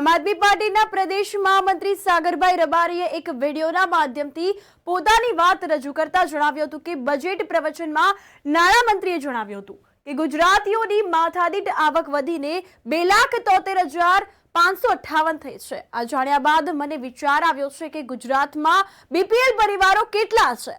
આમ આદમી પાર્ટીના પ્રદેશ મહામંત્રી સાગરભાઈ રબારીએ એક વિડીયોના માધ્યમથી પોતાની વાત રજૂ કરતા જણાવ્યું હતું કે બજેટ પ્રવચનમાં નાણામંત્રીએ જણાવ્યું હતું કે ગુજરાતીઓની માથાદીઠ આવક વધીને 2,73,558 થઈ છે। આ જાણ્યા બાદ મને વિચાર આવ્યો છે કે ગુજરાતમાં બીપીએલ પરિવારો કેટલા છે।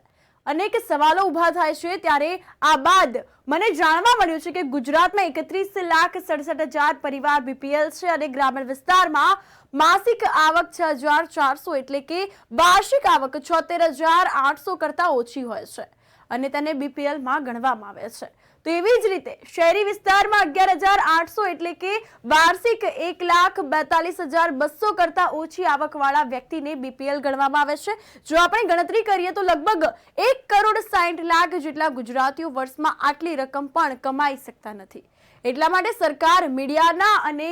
અનેક સવાલો ઉભા થાય છે। ત્યારે આ બાદ મને જાણવા મળ્યું છે કે ગુજરાતમાં 31,67,000 પરિવાર બીપીએલ છે અને ગ્રામીણ વિસ્તારમાં માસિક આવક 6,400 એટલે કે વાર્ષિક આવક 76,800 કરતા ઓછી હોય છે અને તેને બીપીએલ માં ગણવામાં આવે છે। તો એવી જ રીતે શહેરી વિસ્તારમાં 11,800 એટલે કે વાર્ષિક 1,42,200 કરતા ઓછી આવકવાળા વ્યક્તિને બીપીએલ ગણવામાં આવે છે। જો આપણે ગણતરી કરીએ તો લગભગ 1,60,00,000 જેટલા ગુજરાતીઓ વર્ષમાં આટલી રકમ પણ કમાઈ શકતા નથી। એટલા માટે સરકાર મીડિયાના અને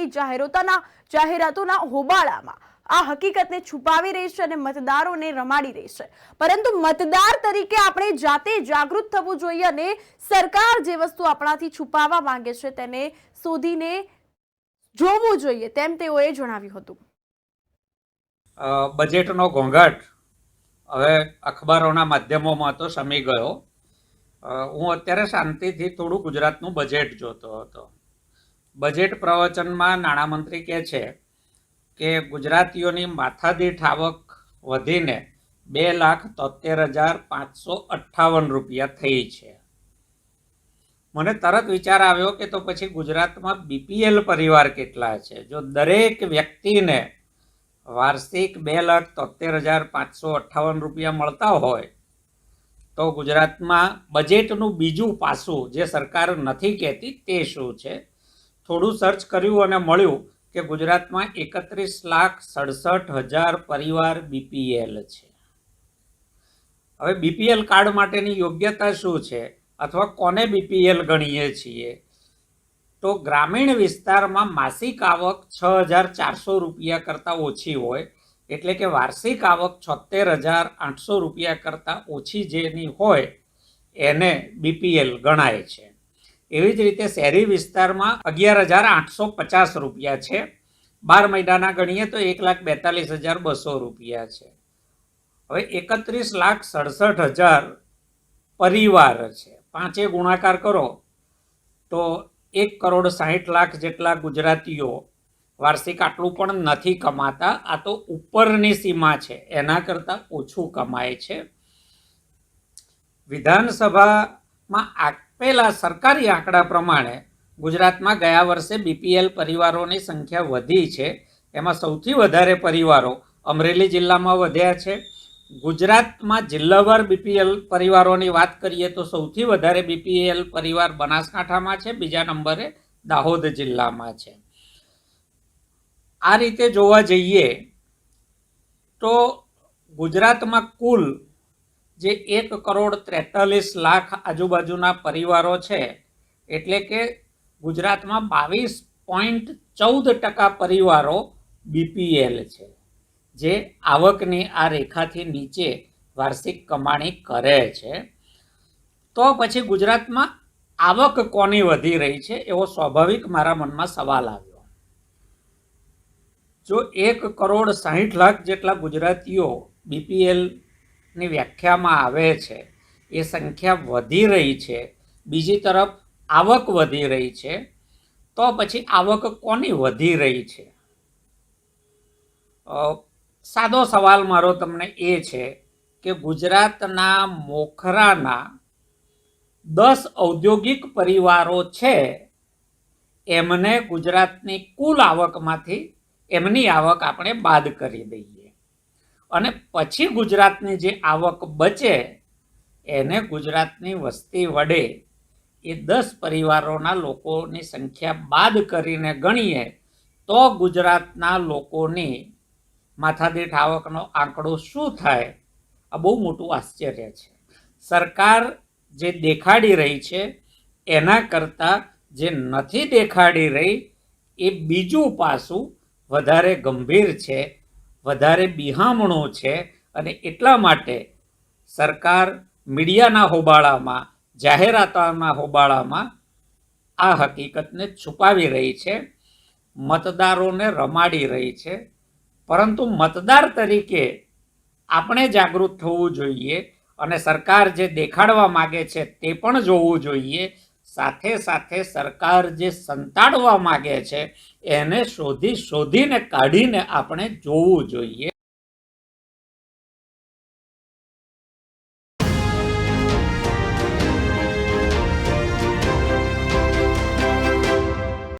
જાહેરાતોના હોબાળામાં આ હકીકતને છુપાવી રહી છે અને મતદારોને રમાડી રહી છે। પરંતુ મતદાર તરીકે આપણે જાતે જાગૃત થવું જોઈએ અને સરકાર જે વસ્તુ આપણાથી છુપાવવા માંગે છે તેને શોધીને જોવું જોઈએ, તેમ તેઓએ જણાવ્યું હતું। બજેટનો ઘોંઘાટ હવે અખબારોના માધ્યમોમાં તો શમી ગયો। હું અત્યારે શાંતિથી થોડું ગુજરાતનું બજેટ જોતો હતો। બજેટ પ્રવચનમાં નાણામંત્રી કહે છે કે ગુજરાતીઓની માથાદીઠ આવક વધીને 2,73,558 રૂપિયા થઈ છે। મને તરત વિચાર આવ્યો કે તો પછી ગુજરાતમાં બીપીએલ પરિવાર કેટલા છે। જો દરેક વ્યક્તિને વાર્ષિક 2,73,558 રૂપિયા મળતા હોય તો ગુજરાતમાં બજેટનું બીજું પાસું જે સરકાર નથી કહેતી તે શું છે। થોડું સર્ચ કર્યું અને મળ્યું કે ગુજરાતમાં 31,67,000 પરિવાર બીપીએલ છે। હવે બીપીએલ કાર્ડ માટેની યોગ્યતા શું છે અથવા કોને બીપીએલ ગણીએ છીએ તો ગ્રામીણ વિસ્તારમાં માસિક આવક 6,400 રૂપિયા કરતાં ઓછી હોય એટલે કે વાર્ષિક આવક 76,800 રૂપિયા કરતાં ઓછી જેની હોય એને બીપીએલ ગણાય છે। એવી જ રીતે શહેરી વિસ્તારમાં 11,850 રૂપિયા છે। 12 મહિનાના ગણીએ તો 1,42,200 રૂપિયા છે। હવે 31,67,000 પરિવાર છે। 5 ગુણાકાર કરો તો 1,60,00,000 જેટલા ગુજરાતીઓ વાર્ષિક આટલું પણ નથી કમાતા। આ તો ઉપરની સીમા છે, એના કરતાં ઓછું કમાય છે। વિધાનસભામાં આપેલા સરકારી આંકડા પ્રમાણે ગુજરાતમાં ગયા વર્ષે બીપીએલ પરિવારોની સંખ્યા વધી છે। એમાં સૌથી વધારે પરિવારો અમરેલી જિલ્લામાં વધ્યા છે। ગુજરાતમાં જિલ્લાવાર બીપીએલ પરિવારોની વાત કરીએ તો સૌથી વધારે બીપીએલ પરિવાર બનાસકાંઠામાં છે, બીજા નંબરે દાહોદ જિલ્લામાં છે। આ રીતે જોવા જઈએ તો ગુજરાતમાં કુલ જે 1,43,00,000 આજુબાજુના પરિવારો છે એટલે કે ગુજરાતમાં 22.14% પરિવારો બીપીએલ છે જે આવકની આ રેખાથી નીચે વાર્ષિક કમાણી કરે છે। તો પછી ગુજરાતમાં આવક કોની વધી રહી છે એવો સ્વાભાવિક મારા મનમાં સવાલ આવ્યો। જો 1,60,00,000 જેટલા ગુજરાતીઓ બીપીએલની વ્યાખ્યામાં આવે છે, એ સંખ્યા વધી રહી છે, બીજી તરફ આવક વધી રહી છે, તો પછી આવક કોની વધી રહી છે? સાદો સવાલ મારો તમને એ છે કે ગુજરાતના મોખરાના 10 ઔદ્યોગિક પરિવારો છે એમને ગુજરાતની કુલ આવકમાંથી એમની આવક આપણે બાદ કરી દઈએ અને પછી ગુજરાતની જે આવક બચે એને ગુજરાતની વસ્તી વડે એ 10 પરિવારોના લોકોની સંખ્યા બાદ કરીને ગણીએ તો ગુજરાતના લોકોની માથાદીઠ આવકનો આંકડો શું થાય? આ બહુ મોટું આશ્ચર્ય છે। સરકાર જે દેખાડી રહી છે એના કરતાં જે નથી દેખાડી રહી એ બીજું પાસું વધારે ગંભીર છે, વધારે બિહામણું છે અને એટલા માટે સરકાર મીડિયાના હોબાળામાં, જાહેરાતોના હોબાળામાં આ હકીકતને છુપાવી રહી છે। મતદારોને રમાડી રહી છે. પરંતુ મતદાર તરીકે આપણે જાગૃત થવું જોઈએ અને સરકાર જે દેખાડવા માગે છે તે પણ જોવું જોઈએ. સાથે સાથે સરકાર જે સંતાડવા માગે છે એને શોધીને કાઢીને આપણે જોવું જોઈએ.